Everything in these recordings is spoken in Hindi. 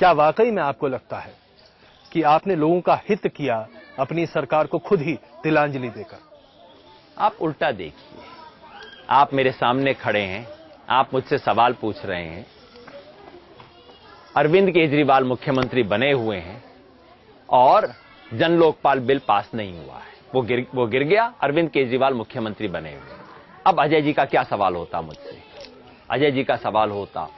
क्या वाकई में आपको लगता है कि आपने लोगों का हित किया अपनी सरकार को खुद ही तिलांजलि देकर? आप उल्टा देखिए, आप मेरे सामने खड़े हैं, आप मुझसे सवाल पूछ रहे हैं, अरविंद केजरीवाल मुख्यमंत्री बने हुए हैं और जन लोकपाल बिल पास नहीं हुआ है, वो गिर गया, अरविंद केजरीवाल मुख्यमंत्री बने हुए। अब अजय जी का क्या सवाल होता मुझसे? अजय जी का सवाल होता,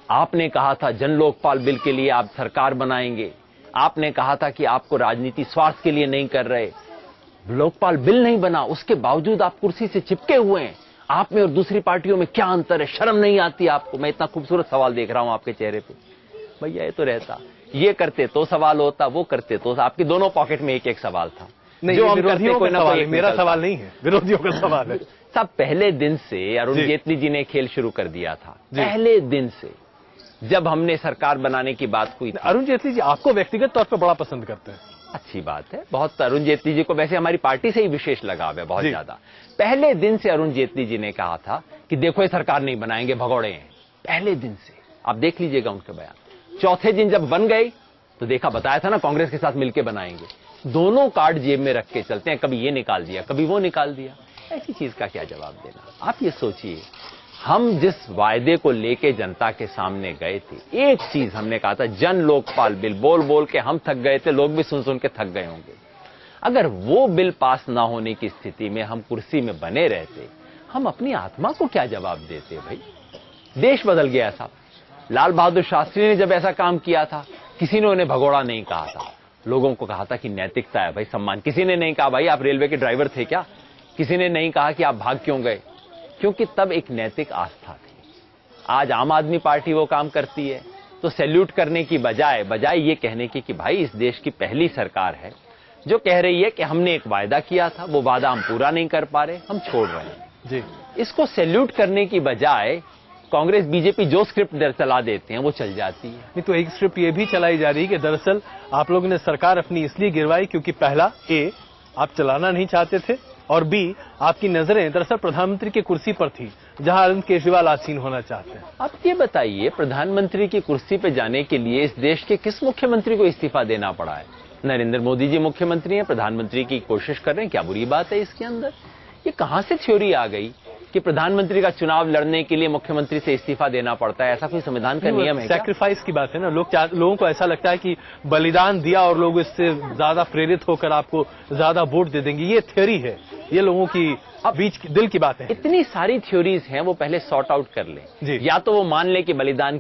आपने कहा था जन लोकपाल बिल के लिए आप सरकार बनाएंगे, आपने कहा था कि आपको राजनीति स्वार्थ के लिए नहीं कर रहे, लोकपाल बिल नहीं बना, उसके बावजूद आप कुर्सी से चिपके हुए हैं, आप में और दूसरी पार्टियों में क्या अंतर है? शर्म नहीं आती आपको? मैं इतना खूबसूरत सवाल देख रहा हूं आपके चेहरे पे। भैया ये तो रहता, ये करते तो सवाल होता, वो करते तो, आपकी दोनों पॉकेट में एक एक सवाल था। नहीं, जो हम विरोधियों का सवाल है, मेरा सवाल नहीं है, विरोधियों का सवाल है। सब पहले दिन से अरुण जेटली जी ने खेल शुरू कर दिया था, पहले दिन से जब हमने सरकार बनाने की बात हुई। अरुण जेटली जी आपको व्यक्तिगत तौर पर बड़ा पसंद करते हैं। अच्छी बात है, बहुत। अरुण जेटली जी को वैसे हमारी पार्टी से ही विशेष लगाव है, बहुत ज्यादा। पहले दिन से अरुण जेटली जी ने कहा था कि देखो ये सरकार नहीं बनाएंगे, भगोड़े हैं, पहले दिन से। आप देख लीजिएगा उनके बयान। चौथे दिन जब बन गए तो देखा, बताया था ना कांग्रेस के साथ मिलकर बनाएंगे। दोनों कार्ड जेब में रख के चलते हैं, कभी ये निकाल दिया, कभी वो निकाल दिया। ऐसी चीज का क्या जवाब देना? आप ये सोचिए, हम जिस वायदे को लेके जनता के सामने गए थे, एक चीज हमने कहा था, जन लोकपाल बिल, बोल बोल के हम थक गए थे, लोग भी सुन सुन के थक गए होंगे। अगर वो बिल पास ना होने की स्थिति में हम कुर्सी में बने रहते, हम अपनी आत्मा को क्या जवाब देते? भाई देश बदल गया साहब। लाल बहादुर शास्त्री ने जब ऐसा काम किया था, किसी ने उन्हें भगोड़ा नहीं कहा था, लोगों को कहा था कि नैतिकता है भाई, सम्मान। किसी ने नहीं कहा भाई आप रेलवे के ड्राइवर थे क्या, किसी ने नहीं कहा कि आप भाग क्यों गए, क्योंकि तब एक नैतिक आस्था थी। आज आम आदमी पार्टी वो काम करती है, तो सैल्यूट करने की बजाय ये कहने की कि भाई इस देश की पहली सरकार है जो कह रही है कि हमने एक वायदा किया था, वो वादा हम पूरा नहीं कर पा रहे, हम छोड़ रहे हैं जी। इसको सैल्यूट करने की बजाय कांग्रेस बीजेपी जो स्क्रिप्ट चला देते हैं वो चल जाती है। नहीं तो एक स्क्रिप्ट ये भी चलाई जा रही है कि दरअसल आप लोगों ने सरकार अपनी इसलिए गिरवाई क्योंकि पहला ए आप चलाना नहीं चाहते थे, और बी आपकी नजरें दरअसल प्रधानमंत्री की कुर्सी पर थी जहां अरविंद केजरीवाल आसीन होना चाहते हैं। आप ये बताइए, प्रधानमंत्री की कुर्सी पे जाने के लिए इस देश के किस मुख्यमंत्री को इस्तीफा देना पड़ा है? नरेंद्र मोदी जी मुख्यमंत्री हैं, प्रधानमंत्री की कोशिश कर रहे हैं, क्या बुरी बात है इसके अंदर? ये कहां से थ्योरी आ गई कि प्रधानमंत्री का चुनाव लड़ने के लिए मुख्यमंत्री से इस्तीफा देना पड़ता है? ऐसा कोई संविधान का नियम है? सैक्रिफाइस की बात है ना, लोगों को ऐसा लगता है कि बलिदान दिया और लोग इससे ज्यादा प्रेरित होकर आपको ज्यादा वोट दे देंगे। ये थ्योरी है, ये लोगों की बीच दिल की बात है। इतनी सारी थ्योरीज हैं, वो पहले सॉर्ट आउट कर लें। या तो वो मान ले कि बलिदान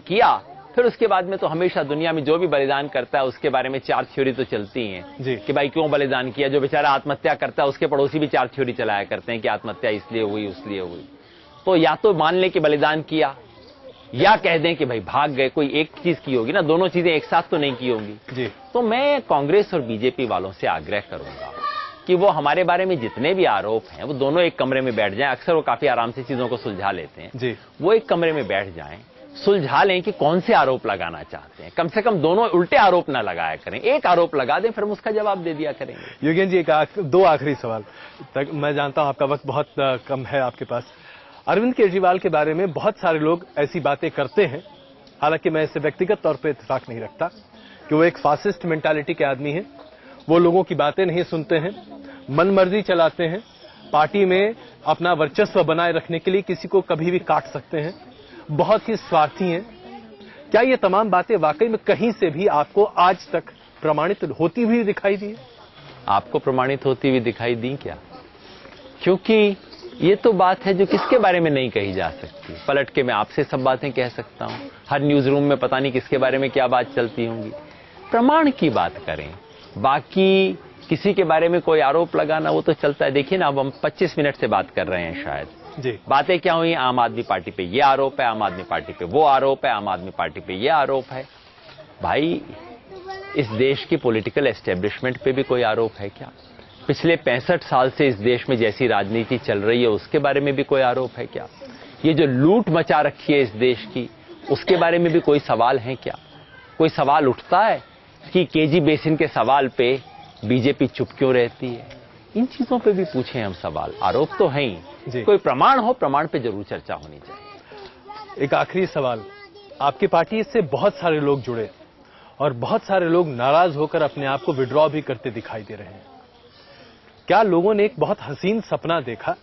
किया, फिर उसके बाद में तो हमेशा दुनिया में जो भी बलिदान करता है उसके बारे में 4 थ्योरी तो चलती हैं कि भाई क्यों बलिदान किया। जो बेचारा आत्महत्या करता है उसके पड़ोसी भी 4 थ्योरी चलाया करते हैं कि आत्महत्या इसलिए हुई, उसलिए हुई। तो या तो मान ले कि बलिदान किया, या कह दें कि भाई भाग गए। कोई एक चीज की होगी ना, दोनों चीजें एक साथ तो नहीं की होंगी। तो मैं कांग्रेस और बीजेपी वालों से आग्रह करूंगा कि वो हमारे बारे में जितने भी आरोप हैं वो दोनों एक कमरे में बैठ जाएं। अक्सर वो काफी आराम से चीजों को सुलझा लेते हैं। वो एक कमरे में बैठ जाएं, सुलझा लें कि कौन से आरोप लगाना चाहते हैं। कम से कम दोनों उल्टे आरोप ना लगाया करें, एक आरोप लगा दें, फिर हम उसका जवाब दे दिया करेंगे। योगेन जी, 2 आखिरी सवाल तक। मैं जानता हूं आपका वक्त बहुत कम है आपके पास। अरविंद केजरीवाल के बारे में बहुत सारे लोग ऐसी बातें करते हैं, हालांकि मैं इससे व्यक्तिगत तौर पर इत्तेफाक नहीं रखता, कि वो एक फासिस्ट मेंटालिटी के आदमी हैं। वो लोगों की बातें नहीं सुनते हैं, मनमर्जी चलाते हैं, पार्टी में अपना वर्चस्व बनाए रखने के लिए किसी को कभी भी काट सकते हैं, बहुत ही स्वार्थी हैं। क्या ये तमाम बातें वाकई में कहीं से भी आपको आज तक प्रमाणित होती हुई दिखाई दी? आपको प्रमाणित होती हुई दिखाई दी क्या? क्योंकि ये तो बात है जो किसके बारे में नहीं कही जा सकती। पलट के मैं आपसे सब बातें कह सकता हूं, हर न्यूज रूम में पता नहीं किसके बारे में क्या बात चलती होंगी। प्रमाण की बात करें, बाकी किसी के बारे में कोई आरोप लगाना वो तो चलता है। देखिए ना, अब हम 25 मिनट से बात कर रहे हैं शायद जी। बातें क्या हुई? आम आदमी पार्टी पे ये आरोप है, आम आदमी पार्टी पे वो आरोप है, आम आदमी पार्टी पे ये आरोप है। भाई इस देश की पॉलिटिकल एस्टेब्लिशमेंट पे भी कोई आरोप है क्या? पिछले 65 साल से इस देश में जैसी राजनीति चल रही है उसके बारे में भी कोई आरोप है क्या? ये जो लूट मचा रखी है इस देश की, उसके बारे में भी कोई सवाल है क्या? कोई सवाल उठता है कि केजी बेसिन के सवाल पे बीजेपी चुप क्यों रहती है? इन चीजों पे भी पूछें हम सवाल। आरोप तो है ही, कोई प्रमाण हो, प्रमाण पे जरूर चर्चा होनी चाहिए। एक आखिरी सवाल, आपकी पार्टी से बहुत सारे लोग जुड़े और बहुत सारे लोग नाराज होकर अपने आप को विड्रॉ भी करते दिखाई दे रहे हैं। क्या लोगों ने एक बहुत हसीन सपना देखा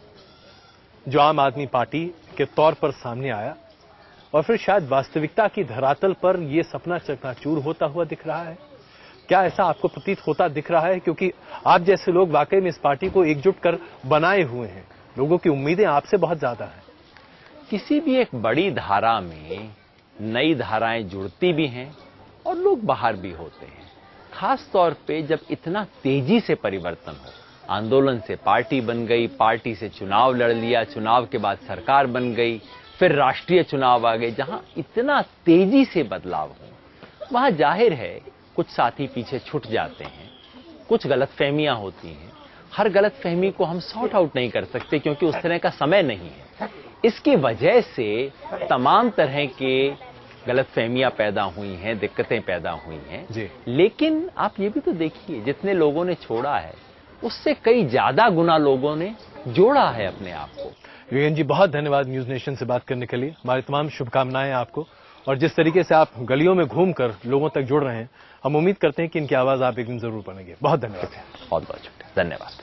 जो आम आदमी पार्टी के तौर पर सामने आया और फिर शायद वास्तविकता की धरातल पर यह सपना चकनाचूर होता हुआ दिख रहा है? क्या ऐसा आपको प्रतीत होता दिख रहा है? क्योंकि आप जैसे लोग वाकई में इस पार्टी को एकजुट कर बनाए हुए हैं, लोगों की उम्मीदें आपसे बहुत ज्यादा हैं। किसी भी एक बड़ी धारा में नई धाराएं जुड़ती भी हैं और लोग बाहर भी होते हैं। खास तौर पे जब इतना तेजी से परिवर्तन हो, आंदोलन से पार्टी बन गई, पार्टी से चुनाव लड़ लिया, चुनाव के बाद सरकार बन गई, फिर राष्ट्रीय चुनाव आ गए, जहां इतना तेजी से बदलाव हो, वहां जाहिर है कुछ साथी पीछे छूट जाते हैं, कुछ गलतफहमियां होती हैं। हर गलतफहमी को हम सॉर्ट आउट नहीं कर सकते क्योंकि उस तरह का समय नहीं है। इसकी वजह से तमाम तरह के गलतफहमियां पैदा हुई हैं, दिक्कतें पैदा हुई हैं जी। लेकिन आप ये भी तो देखिए, जितने लोगों ने छोड़ा है उससे कई ज्यादा गुना लोगों ने जोड़ा है अपने आप को। युगेन जी, बहुत धन्यवाद न्यूज नेशन से बात करने के लिए। हमारी तमाम शुभकामनाएं आपको, और जिस तरीके से आप गलियों में घूमकर लोगों तक जुड़ रहे हैं, हम उम्मीद करते हैं कि इनकी आवाज आप एक दिन जरूर बनेंगे। बहुत धन्यवाद। बहुत बहुत शुक्रिया, धन्यवाद।